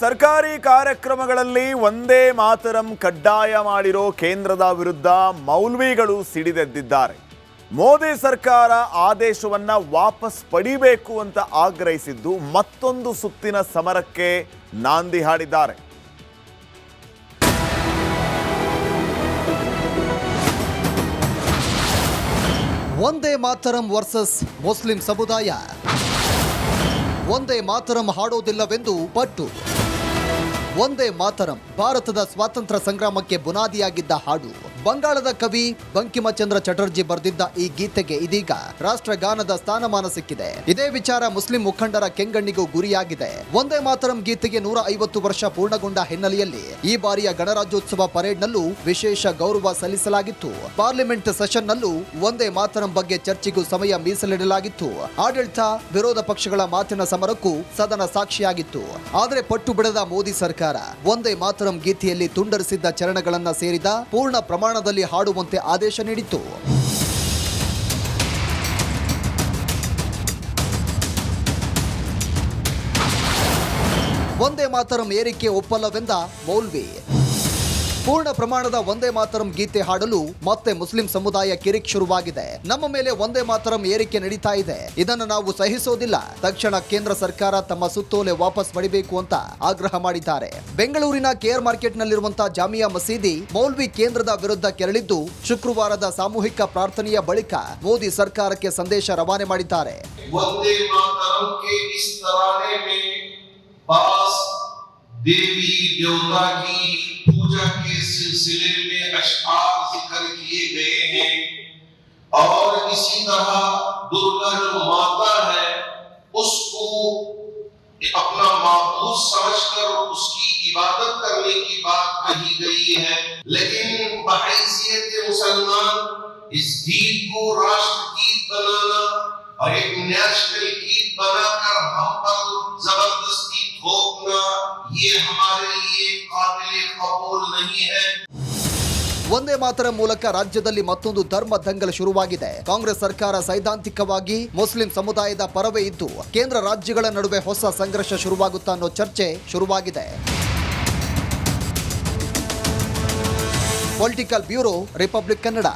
ಸರ್ಕಾರಿ ಕಾರ್ಯಕ್ರಮಗಳಲ್ಲಿ ಒಂದೇ ಮಾತರಂ ಕಡ್ಡಾಯ ಮಾಡಿರೋ ಕೇಂದ್ರದ ವಿರುದ್ಧ ಮೌಲ್ವಿಗಳು ಸಿಡಿದೆದ್ದಿದ್ದಾರೆ. ಮೋದಿ ಸರ್ಕಾರ ಆದೇಶವನ್ನ ವಾಪಸ್ ಪಡಿಬೇಕು ಅಂತ ಆಗ್ರಹಿಸಿದ್ದು ಮತ್ತೊಂದು ಸುತ್ತಿನ ಸಮರಕ್ಕೆ ನಾಂದಿ ಹಾಡಿದ್ದಾರೆ. ಒಂದೇ ಮಾತರಂ ವರ್ಸಸ್ ಮುಸ್ಲಿಂ ಸಮುದಾಯ. ಒಂದೇ ಮಾತರಂ ಹಾಡೋದಿಲ್ಲವೆಂದು ಪಟ್ಟು. ಒಂದೇ ಮಾತರಂ ಭಾರತದ ಸ್ವಾತಂತ್ರ್ಯ ಸಂಗ್ರಾಮಕ್ಕೆ ಬುನಾದಿಯಾಗಿದ್ದ ಹಾಡು. ಬಂಗಾಳದ ಕವಿ ಬಂಕಿಮಚಂದ್ರ ಚಟರ್ಜಿ ಬರೆದಿದ್ದ ಈ ಗೀತೆಗೆ ಇದೀಗ ರಾಷ್ಟ್ರಗಾನದ ಸ್ಥಾನಮಾನ ಸಿಕ್ಕಿದೆ. ಇದೇ ವಿಚಾರ ಮುಸ್ಲಿಂ ಮುಖಂಡರ ಕೆಂಗಣ್ಣಿಗೂ ಗುರಿಯಾಗಿದೆ. ಒಂದೇ ಮಾತರಂ ಗೀತೆಗೆ 150 ವರ್ಷ ಪೂರ್ಣಗೊಂಡ ಹಿನ್ನೆಲೆಯಲ್ಲಿ ಈ ಬಾರಿಯ ಗಣರಾಜ್ಯೋತ್ಸವ ಪರೇಡ್ನಲ್ಲೂ ವಿಶೇಷ ಗೌರವ ಸಲ್ಲಿಸಲಾಗಿತ್ತು. ಪಾರ್ಲಿಮೆಂಟ್ ಸೆಷನ್ನಲ್ಲೂ ಒಂದೇ ಮಾತರಂ ಬಗ್ಗೆ ಚರ್ಚೆಗೂ ಸಮಯ ಮೀಸಲಿಡಲಾಗಿತ್ತು. ಆಡಳಿತ ವಿರೋಧ ಪಕ್ಷಗಳ ಮಾತಿನ ಸಮರಕ್ಕೂ ಸದನ ಸಾಕ್ಷಿಯಾಗಿತ್ತು. ಆದರೆ ಪಟ್ಟು ಬಿಡದ ಮೋದಿ ಸರ್ಕಾರ ಒಂದೇ ಮಾತರಂ ಗೀತೆಯಲ್ಲಿ ತುಂಡರಿಸಿದ್ದ ಚರಣಗಳನ್ನ ಸೇರಿದ ಪೂರ್ಣ ಪ್ರಮಾಣದಲ್ಲಿ ಹಾಡುವಂತೆ ಆದೇಶ ನೀಡಿತ್ತು. ಒಂದೇ ಮಾತರಂ ಏರಿಕೆ ಒಪ್ಪಲ್ಲವೆಂದ ಮೌಲ್ವಿ. ಪೂರ್ಣ ಪ್ರಮಾಣದ ಒಂದೇ ಮಾತರಂ ಗೀತೆ ಹಾಡಲು ಮತ್ತೆ ಮುಸ್ಲಿಂ ಸಮುದಾಯ ಕಿರಿಕ್ ಶುರುವಾಗಿದೆ. ನಮ್ಮ ಮೇಲೆ ಒಂದೇ ಮಾತರಂ ಏರಿಕೆ ನಡೀತಾ ಇದೆ, ಇದನ್ನು ನಾವು ಸಹಿಸೋದಿಲ್ಲ. ತಕ್ಷಣ ಕೇಂದ್ರ ಸರ್ಕಾರ ತಮ್ಮ ಸುತ್ತೋಲೆ ವಾಪಸ್ ಪಡಿಬೇಕು ಅಂತ ಆಗ್ರಹ ಮಾಡಿದ್ದಾರೆ. ಬೆಂಗಳೂರಿನ ಕೇರ್ ಮಾರ್ಕೆಟ್ನಲ್ಲಿರುವಂತಹ ಜಾಮಿಯಾ ಮಸೀದಿ ಮೌಲ್ವಿ ಕೇಂದ್ರದ ವಿರುದ್ಧ ಕೆರಳಿದ್ದು ಶುಕ್ರವಾರದ ಸಾಮೂಹಿಕ ಪ್ರಾರ್ಥನೆಯ ಬಳಿಕ ಮೋದಿ ಸರ್ಕಾರಕ್ಕೆ ಸಂದೇಶ ರವಾನೆ ಮಾಡಿದ್ದಾರೆ. देवी देवता की पूजा के सिलसिले में अशआर जिक्र किए गए हैं और इसी तरह दुर्गा जो माता है उसको अपना माबूद समझकर उसकी इबादत करने की बात कही गई है. लेकिन बहैसियत मुसलमान इस गीत को राष्ट्र गीत बनाना और एक नेशनल गीत बनाकर हम पर जबरदस्ती थोपना ये हमारे लिए काबिल कबूल नहीं है. ಒಂದೇ ಮಾತರಂ ಮೂಲಕ ರಾಜ್ಯದಲ್ಲಿ ಮತ್ತೊಂದು ಧರ್ಮ ದಂಗಲ್ ಶುರುವಾಗಿದೆ. ಕಾಂಗ್ರೆಸ್ ಸರ್ಕಾರ ಸೈದ್ಧಾಂತಿಕವಾಗಿ ಮುಸ್ಲಿಂ ಸಮುದಾಯದ ಪರವೇ ಇದ್ದು ಕೇಂದ್ರ ರಾಜ್ಯಗಳ ನಡುವೆ ಹೊಸ ಸಂಘರ್ಷ ಶುರುವಾಗುತ್ತಾ ಅನ್ನೋ ಚರ್ಚೆ ಶುರುವಾಗಿದೆ. Political bureau, republic Kannada.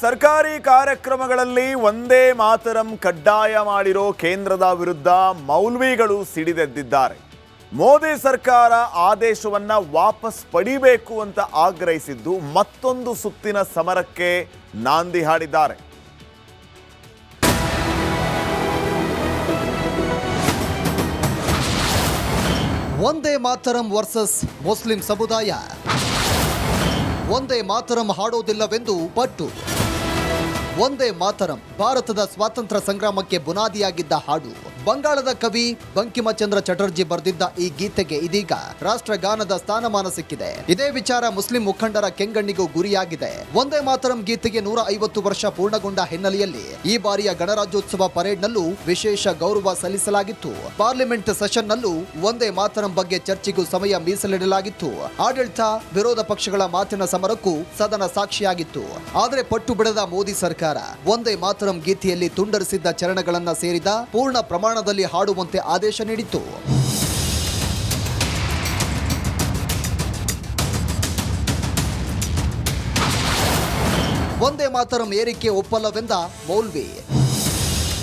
ಸರ್ಕಾರಿ ಕಾರ್ಯಕ್ರಮಗಳಲ್ಲಿ ಒಂದೇ ಮಾತರಂ ಕಡ್ಡಾಯ ಮಾಡಿರೋ ಕೇಂದ್ರದ ವಿರುದ್ಧ ಮೌಲ್ವಿಗಳು ಸಿಡಿದೆದ್ದಿದ್ದಾರೆ. ಮೋದಿ ಸರ್ಕಾರ ಆದೇಶವನ್ನ ವಾಪಸ್ ಪಡಿಬೇಕು ಅಂತ ಆಗ್ರಹಿಸಿದ್ದು ಮತ್ತೊಂದು ಸುತ್ತಿನ ಸಮರಕ್ಕೆ ನಾಂದಿ ಹಾಡಿದ್ದಾರೆ. ಒಂದೇ ಮಾತರಂ ವರ್ಸಸ್ ಮುಸ್ಲಿಂ ಸಮುದಾಯ. ಒಂದೇ ಮಾತರಂ ಹಾಡೋದಿಲ್ಲವೆಂದು ಪಟ್ಟು. ಒಂದೇ ಮಾತರಂ ಭಾರತದ ಸ್ವಾತಂತ್ರ್ಯ ಸಂಗ್ರಾಮಕ್ಕೆ ಬುನಾದಿಯಾಗಿದ್ದ ಹಾಡು. ಬಂಗಾಳದ ಕವಿ ಬಂಕಿಮಚಂದ್ರ ಚಟರ್ಜಿ ಬರೆದಿದ್ದ ಈ ಗೀತೆಗೆ ಇದೀಗ ರಾಷ್ಟ್ರಗಾನದ ಸ್ಥಾನಮಾನ ಸಿಕ್ಕಿದೆ. ಇದೇ ವಿಚಾರ ಮುಸ್ಲಿಂ ಮುಖಂಡರ ಕೆಂಗಣ್ಣಿಗೂ ಗುರಿಯಾಗಿದೆ. ಒಂದೇ ಮಾತರಂ ಗೀತೆಗೆ 150 ವರ್ಷ ಪೂರ್ಣಗೊಂಡ ಹಿನ್ನೆಲೆಯಲ್ಲಿ ಈ ಬಾರಿಯ ಗಣರಾಜ್ಯೋತ್ಸವ ಪರೇಡ್ನಲ್ಲೂ ವಿಶೇಷ ಗೌರವ ಸಲ್ಲಿಸಲಾಗಿತ್ತು. ಪಾರ್ಲಿಮೆಂಟ್ ಸೆಷನ್ನಲ್ಲೂ ಒಂದೇ ಮಾತರಂ ಬಗ್ಗೆ ಚರ್ಚೆಗೂ ಸಮಯ ಮೀಸಲಿಡಲಾಗಿತ್ತು. ಆಡಳಿತ ವಿರೋಧ ಪಕ್ಷಗಳ ಮಾತಿನ ಸಮರಕ್ಕೂ ಸದನ ಸಾಕ್ಷಿಯಾಗಿತ್ತು. ಆದರೆ ಪಟ್ಟು ಬಿಡದ ಮೋದಿ ಸರ್ಕಾರ ಒಂದೇ ಮಾತರಂ ಗೀತೆಯಲ್ಲಿ ತುಂಡರಿಸಿದ್ದ ಚರಣಗಳನ್ನ ಸೇರಿದ ಪೂರ್ಣ ಪ್ರಮಾಣದಲ್ಲಿ ಹಾಡುವಂತೆ ಆದೇಶ ನೀಡಿತ್ತು. ಒಂದೇ ಮಾತರಂ ಏರಿಕೆ ಒಪ್ಪಲ್ಲವೆಂದ ಮೌಲ್ವಿ.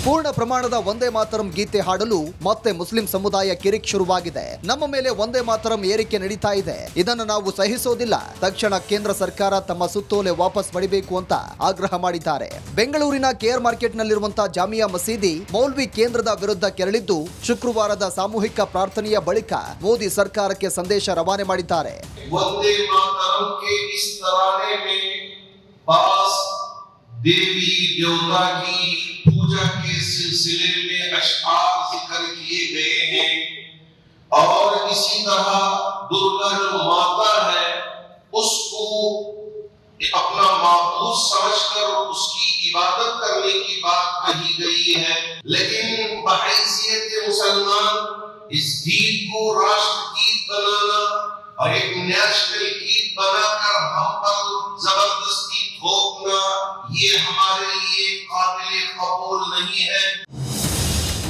ಪೂರ್ಣ ಪ್ರಮಾಣದ ಒಂದೇ ಮಾತರಂ ಗೀತೆ ಹಾಡಲು ಮತ್ತೆ ಮುಸ್ಲಿಂ ಸಮುದಾಯ ಕಿರಿಕ್ ಶುರುವಾಗಿದೆ. ನಮ್ಮ ಮೇಲೆ ಒಂದೇ ಮಾತರಂ ಏರಿಕೆ ನಡೀತಾ ಇದೆ, ಇದನ್ನು ನಾವು ಸಹಿಸೋದಿಲ್ಲ. ತಕ್ಷಣ ಕೇಂದ್ರ ಸರ್ಕಾರ ತಮ್ಮ ಸುತ್ತೋಲೆ ವಾಪಸ್ ಪಡಿಬೇಕು ಅಂತ ಆಗ್ರಹ ಮಾಡಿದ್ದಾರೆ. ಬೆಂಗಳೂರಿನ ಕೇರ್ ಮಾರ್ಕೆಟ್ನಲ್ಲಿರುವಂತಹ ಜಾಮಿಯಾ ಮಸೀದಿ ಮೌಲ್ವಿ ಕೇಂದ್ರದ ವಿರುದ್ಧ ಕೆರಳಿದ್ದು ಶುಕ್ರವಾರದ ಸಾಮೂಹಿಕ ಪ್ರಾರ್ಥನೆಯ ಬಳಿಕ ಮೋದಿ ಸರ್ಕಾರಕ್ಕೆ ಸಂದೇಶ ರವಾನೆ ಮಾಡಿದ್ದಾರೆ. देवी देवता की पूजा के सिलसिले में अशआर जिक्र किए गए हैं और इसी तरह दुर्गा जो माता है उसको अपना माबूद समझकर उसकी इबादत करने की बात कही गई है. लेकिन बहैसियत मुसलमान इस गीत को राष्ट्र गीत बनाना और एक नेशनल गीत बनाकर हम पर जबरदस्ती थोपना ये हमारे लिए काबिल कबूल नहीं है.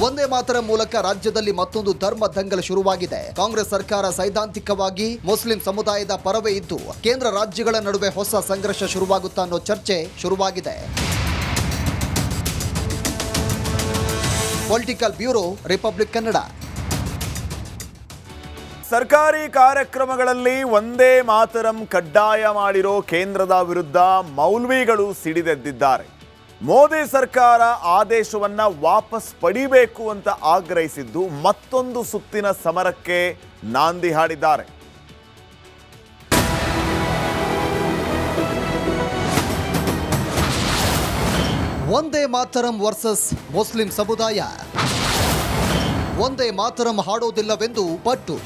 ಒಂದೇ ಮಾತರಂ ಮೂಲಕ ರಾಜ್ಯದಲ್ಲಿ ಮತ್ತೊಂದು ಧರ್ಮ ದಂಗಲ್ ಶುರುವಾಗಿದೆ. ಕಾಂಗ್ರೆಸ್ ಸರ್ಕಾರ ಸೈದ್ಧಾಂತಿಕವಾಗಿ ಮುಸ್ಲಿಂ ಸಮುದಾಯದ ಪರವೇ ಇದ್ದು ಕೇಂದ್ರ ರಾಜ್ಯಗಳ ನಡುವೆ ಹೊಸ ಸಂಘರ್ಷ ಶುರುವಾಗುತ್ತಾ ಅನ್ನೋ ಚರ್ಚೆ ಶುರುವಾಗಿದೆ. Political bureau, republic Kannada. ಸರ್ಕಾರಿ ಕಾರ್ಯಕ್ರಮಗಳಲ್ಲಿ ಒಂದೇ ಮಾತರಂ ಕಡ್ಡಾಯ ಮಾಡಿರೋ ಕೇಂದ್ರದ ವಿರುದ್ಧ ಮೌಲ್ವಿಗಳು ಸಿಡಿದೆದ್ದಿದ್ದಾರೆ. ಮೋದಿ ಸರ್ಕಾರ ಆದೇಶವನ್ನ ವಾಪಸ್ ಪಡಿಬೇಕು ಅಂತ ಆಗ್ರಹಿಸಿದ್ದು ಮತ್ತೊಂದು ಸುತ್ತಿನ ಸಮರಕ್ಕೆ ನಾಂದಿ ಹಾಡಿದ್ದಾರೆ. ಒಂದೇ ಮಾತರಂ ವರ್ಸಸ್ ಮುಸ್ಲಿಂ ಸಮುದಾಯ. ಒಂದೇ ಮಾತರಂ ಹಾಡೋದಿಲ್ಲವೆಂದು ಪಟ್ಟು.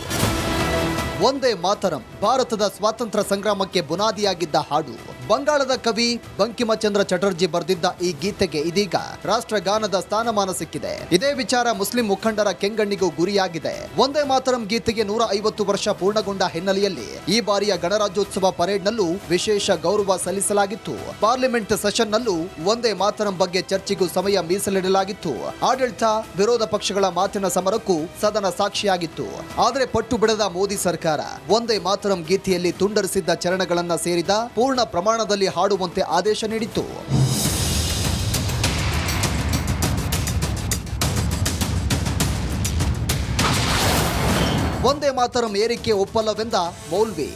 ಒಂದೇ ಮಾತರಂ ಭಾರತದ ಸ್ವಾತಂತ್ರ್ಯ ಸಂಗ್ರಾಮಕ್ಕೆ ಬುನಾದಿಯಾಗಿದ್ದ ಹಾಡು. ಬಂಗಾಳದ ಕವಿ ಬಂಕಿಮಚಂದ್ರ ಚಟರ್ಜಿ ಬರೆದಿದ್ದ ಈ ಗೀತೆಗೆ ಇದೀಗ ರಾಷ್ಟ್ರಗಾನದ ಸ್ಥಾನಮಾನ ಸಿಕ್ಕಿದೆ. ಇದೇ ವಿಚಾರ ಮುಸ್ಲಿಂ ಮುಖಂಡರ ಕೆಂಗಣ್ಣಿಗೂ ಗುರಿಯಾಗಿದೆ. ಒಂದೇ ಮಾತರಂ ಗೀತೆಗೆ 150 ವರ್ಷ ಪೂರ್ಣಗೊಂಡ ಹಿನ್ನೆಲೆಯಲ್ಲಿ ಈ ಬಾರಿಯ ಗಣರಾಜ್ಯೋತ್ಸವ ಪರೇಡ್ನಲ್ಲೂ ವಿಶೇಷ ಗೌರವ ಸಲ್ಲಿಸಲಾಗಿತ್ತು. ಪಾರ್ಲಿಮೆಂಟ್ ಸೆಷನ್ನಲ್ಲೂ ಒಂದೇ ಮಾತರಂ ಬಗ್ಗೆ ಚರ್ಚೆಗೂ ಸಮಯ ಮೀಸಲಿಡಲಾಗಿತ್ತು. ಆಡಳಿತ ವಿರೋಧ ಪಕ್ಷಗಳ ಮಾತಿನ ಸಮರಕ್ಕೂ ಸದನ ಸಾಕ್ಷಿಯಾಗಿತ್ತು. ಆದರೆ ಪಟ್ಟು ಬಿಡದ ಮೋದಿ ಸರ್ಕಾರ ಒಂದೇ ಮಾತರಂ ಗೀತೆಯಲ್ಲಿ ತುಂಡರಿಸಿದ್ದ ಚರಣಗಳನ್ನ ಸೇರಿದ ಪೂರ್ಣ ಪ್ರಮಾಣದಲ್ಲಿ ಹಾಡುವಂತೆ ಆದೇಶ ನೀಡಿತ್ತು. ಒಂದೇ ಮಾತರಂ ಏರಿಕೆ ಒಪ್ಪಲ್ಲವೆಂದ ಮೌಲ್ವಿ.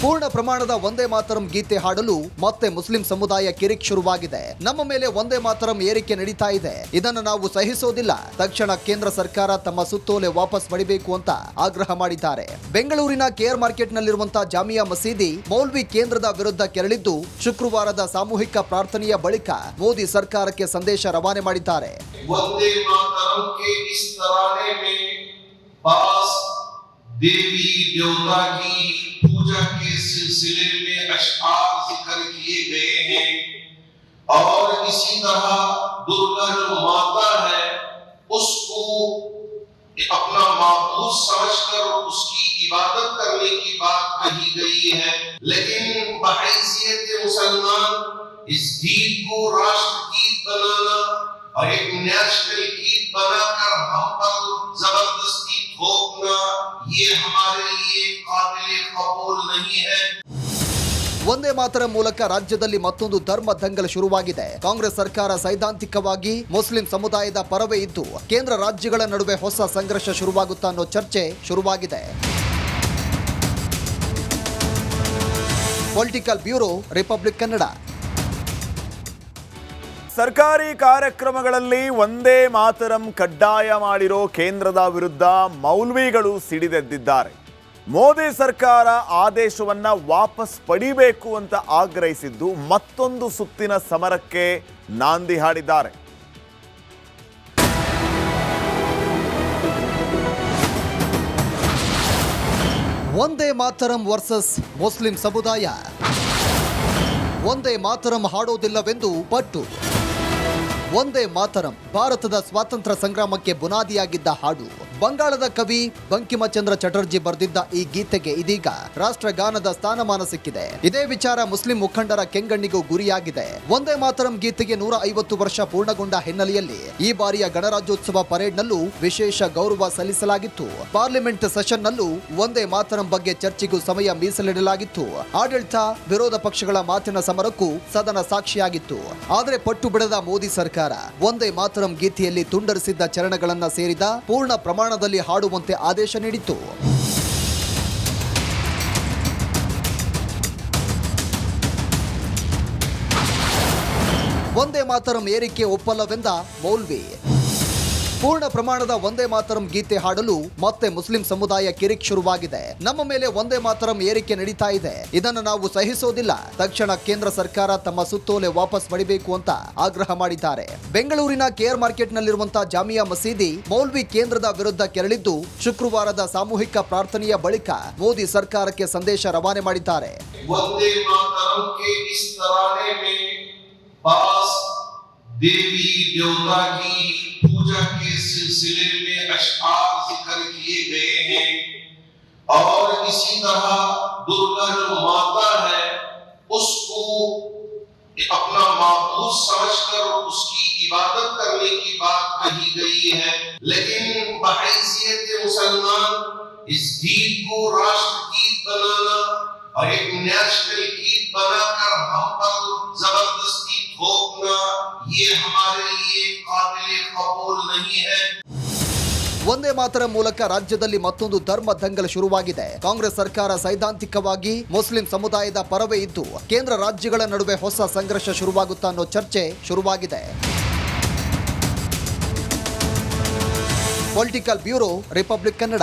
ಪೂರ್ಣ ಪ್ರಮಾಣದ ಒಂದೇ ಮಾತರಂ ಗೀತೆ ಹಾಡಲು ಮತ್ತೆ ಮುಸ್ಲಿಂ ಸಮುದಾಯ ಕಿರಿಕ್ ಶುರುವಾಗಿದೆ. ನಮ್ಮ ಮೇಲೆ ಒಂದೇ ಮಾತರಂ ಏರಿಕೆ ನಡೀತಾ ಇದೆ, ಇದನ್ನು ನಾವು ಸಹಿಸೋದಿಲ್ಲ. ತಕ್ಷಣ ಕೇಂದ್ರ ಸರ್ಕಾರ ತಮ್ಮ ಸುತ್ತೋಲೆ ವಾಪಸ್ ಪಡಿಬೇಕು ಅಂತ ಆಗ್ರಹ ಮಾಡಿದ್ದಾರೆ. ಬೆಂಗಳೂರಿನ ಕೇರ್ ಮಾರ್ಕೆಟ್ನಲ್ಲಿರುವಂತಹ ಜಾಮಿಯಾ ಮಸೀದಿ ಮೌಲ್ವಿ ಕೇಂದ್ರದ ವಿರುದ್ಧ ಕೆರಳಿದ್ದು ಶುಕ್ರವಾರದ ಸಾಮೂಹಿಕ ಪ್ರಾರ್ಥನೆಯ ಬಳಿಕ ಮೋದಿ ಸರ್ಕಾರಕ್ಕೆ ಸಂದೇಶ ರವಾನೆ ಮಾಡಿದ್ದಾರೆ. वंदे मातरम के इस तराने में पास देवी देवता की पूजा के सिलसिले में अशआर जिक्र किए गए हैं और इसी तरह दुर्गा जो माता है उसको अपना माबूद समझकर उसकी इबादत करने की बात कही गई है। लेकिन बहैसियत मुसलमान इस गीत को राष्ट्र गीत बनाना और एक नेशनल गीत बनाकर हम पर जबरदस्ती थोपना ये हमारे लिए काबिल कबूल नहीं है। ಒಂದೇ ಮಾತರಂ ಮೂಲಕ ರಾಜ್ಯದಲ್ಲಿ ಮತ್ತೊಂದು ಧರ್ಮ ದಂಗಲ್ ಶುರುವಾಗಿದೆ. ಕಾಂಗ್ರೆಸ್ ಸರ್ಕಾರ ಸೈದ್ಧಾಂತಿಕವಾಗಿ ಮುಸ್ಲಿಂ ಸಮುದಾಯದ ಪರವೇ ಇದ್ದು ಕೇಂದ್ರ ರಾಜ್ಯಗಳ ನಡುವೆ ಹೊಸ ಸಂಘರ್ಷ ಶುರುವಾಗುತ್ತಾ ಅನ್ನೋ ಚರ್ಚೆ ಶುರುವಾಗಿದೆ. Political bureau, republic Kannada. ಸರ್ಕಾರಿ ಕಾರ್ಯಕ್ರಮಗಳಲ್ಲಿ ಒಂದೇ ಮಾತರಂ ಕಡ್ಡಾಯ ಮಾಡಿರೋ ಕೇಂದ್ರದ ವಿರುದ್ಧ ಮೌಲ್ವಿಗಳು ಸಿಡಿದೆದ್ದಿದ್ದಾರೆ. ಮೋದಿ ಸರ್ಕಾರ ಆದೇಶವನ್ನ ವಾಪಸ್ ಪಡಿಬೇಕು ಅಂತ ಆಗ್ರಹಿಸಿದ್ದು ಮತ್ತೊಂದು ಸುತ್ತಿನ ಸಮರಕ್ಕೆ ನಾಂದಿ ಹಾಡಿದ್ದಾರೆ. ಒಂದೇ ಮಾತರಂ ವರ್ಸಸ್ ಮುಸ್ಲಿಂ ಸಮುದಾಯ. ಒಂದೇ ಮಾತರಂ ಹಾಡೋದಿಲ್ಲವೆಂದು ಪಟ್ಟು. ಒಂದೇ ಮಾತರಂ ಭಾರತದ ಸ್ವಾತಂತ್ರ್ಯ ಸಂಗ್ರಾಮಕ್ಕೆ ಬುನಾದಿಯಾಗಿದ್ದ ಹಾಡು. ಬಂಗಾಳದ ಕವಿ ಬಂಕಿಮಚಂದ್ರ ಚಟರ್ಜಿ ಬರೆದಿದ್ದ ಈ ಗೀತೆಗೆ ಇದೀಗ ರಾಷ್ಟ್ರಗಾನದ ಸ್ಥಾನಮಾನ ಸಿಕ್ಕಿದೆ. ಇದೇ ವಿಚಾರ ಮುಸ್ಲಿಂ ಮುಖಂಡರ ಕೆಂಗಣ್ಣಿಗೂ ಗುರಿಯಾಗಿದೆ. ಒಂದೇ ಮಾತರಂ ಗೀತೆಗೆ 150 ವರ್ಷ ಪೂರ್ಣಗೊಂಡ ಹಿನ್ನೆಲೆಯಲ್ಲಿ ಈ ಬಾರಿಯ ಗಣರಾಜ್ಯೋತ್ಸವ ಪರೇಡ್ನಲ್ಲೂ ವಿಶೇಷ ಗೌರವ ಸಲ್ಲಿಸಲಾಗಿತ್ತು. ಪಾರ್ಲಿಮೆಂಟ್ ಸೆಷನ್ನಲ್ಲೂ ಒಂದೇ ಮಾತರಂ ಬಗ್ಗೆ ಚರ್ಚೆಗೂ ಸಮಯ ಮೀಸಲಿಡಲಾಗಿತ್ತು. ಆಡಳಿತ ವಿರೋಧ ಪಕ್ಷಗಳ ಮಾತಿನ ಸಮರಕ್ಕೂ ಸದನ ಸಾಕ್ಷಿಯಾಗಿತ್ತು. ಆದರೆ ಪಟ್ಟು ಬಿಡದ ಮೋದಿ ಸರ್ಕಾರ ಒಂದೇ ಮಾತರಂ ಗೀತೆಯಲ್ಲಿ ತುಂಡರಿಸಿದ್ದ ಚರಣಗಳನ್ನ ಸೇರಿದ ಪೂರ್ಣ ಪ್ರಮಾಣದಲ್ಲಿ ಹಾಡುವಂತೆ ಆದೇಶ ನೀಡಿತ್ತು. ಒಂದೇ ಮಾತರಂ ಏರಿಕೆ ಒಪ್ಪಲ್ಲವೆಂದ ಮೌಲ್ವಿ. ಪೂರ್ಣ ಪ್ರಮಾಣದ ಒಂದೇ ಮಾತರಂ ಗೀತೆ ಹಾಡಲು ಮತ್ತೆ ಮುಸ್ಲಿಂ ಸಮುದಾಯ ಕಿರಿಕ್ ಶುರುವಾಗಿದೆ. ನಮ್ಮ ಮೇಲೆ ಒಂದೇ ಮಾತರಂ ಏರಿಕೆ ನಡೀತಾ ಇದೆ, ಇದನ್ನು ನಾವು ಸಹಿಸೋದಿಲ್ಲ. ತಕ್ಷಣ ಕೇಂದ್ರ ಸರ್ಕಾರ ತಮ್ಮ ಸುತ್ತೋಲೆ ವಾಪಸ್ ಪಡಿಬೇಕು ಅಂತ ಆಗ್ರಹ ಮಾಡಿದ್ದಾರೆ. ಬೆಂಗಳೂರಿನ ಕೇರ್ ಮಾರ್ಕೆಟ್ನಲ್ಲಿರುವಂತಹ ಜಾಮಿಯಾ ಮಸೀದಿ ಮೌಲ್ವಿ ಕೇಂದ್ರದ ವಿರುದ್ಧ ಕೆರಳಿದ್ದು ಶುಕ್ರವಾರದ ಸಾಮೂಹಿಕ ಪ್ರಾರ್ಥನೆಯ ಬಳಿಕ ಮೋದಿ ಸರ್ಕಾರಕ್ಕೆ ಸಂದೇಶ ರವಾನೆ ಮಾಡಿದ್ದಾರೆ. वंदे मातरम के इस तराने में पास देवी देवता की पूजा के सिलसिले में अशआर जिक्र किए गए हैं और इसी तरह दुर्गा जो माता है उसको अपना माबूद समझकर उसकी इबादत करने की बात कही गई है, लेकिन बहैसियत मुसलमान इस गीत को राष्ट्र गीत बनाना और एक नेशनल गीत बनाकर हम पर जबरदस्ती थोपना, ये हमारे लिए काबिल कबूल नहीं है। ಒಂದೇ ಮಾತರ ಮೂಲಕ ರಾಜ್ಯದಲ್ಲಿ ಮತ್ತೊಂದು ಧರ್ಮ ದಂಗಲ್ ಶುರುವಾಗಿದೆ. ಕಾಂಗ್ರೆಸ್ ಸರ್ಕಾರ ಸೈದ್ಧಾಂತಿಕವಾಗಿ ಮುಸ್ಲಿಂ ಸಮುದಾಯದ ಪರವೇ ಇದ್ದು ಕೇಂದ್ರ ರಾಜ್ಯಗಳ ನಡುವೆ ಹೊಸ ಸಂಘರ್ಷ ಶುರುವಾಗುತ್ತಾ ಅನ್ನೋ ಚರ್ಚೆ ಶುರುವಾಗಿದೆ. Political bureau, republic Kannada.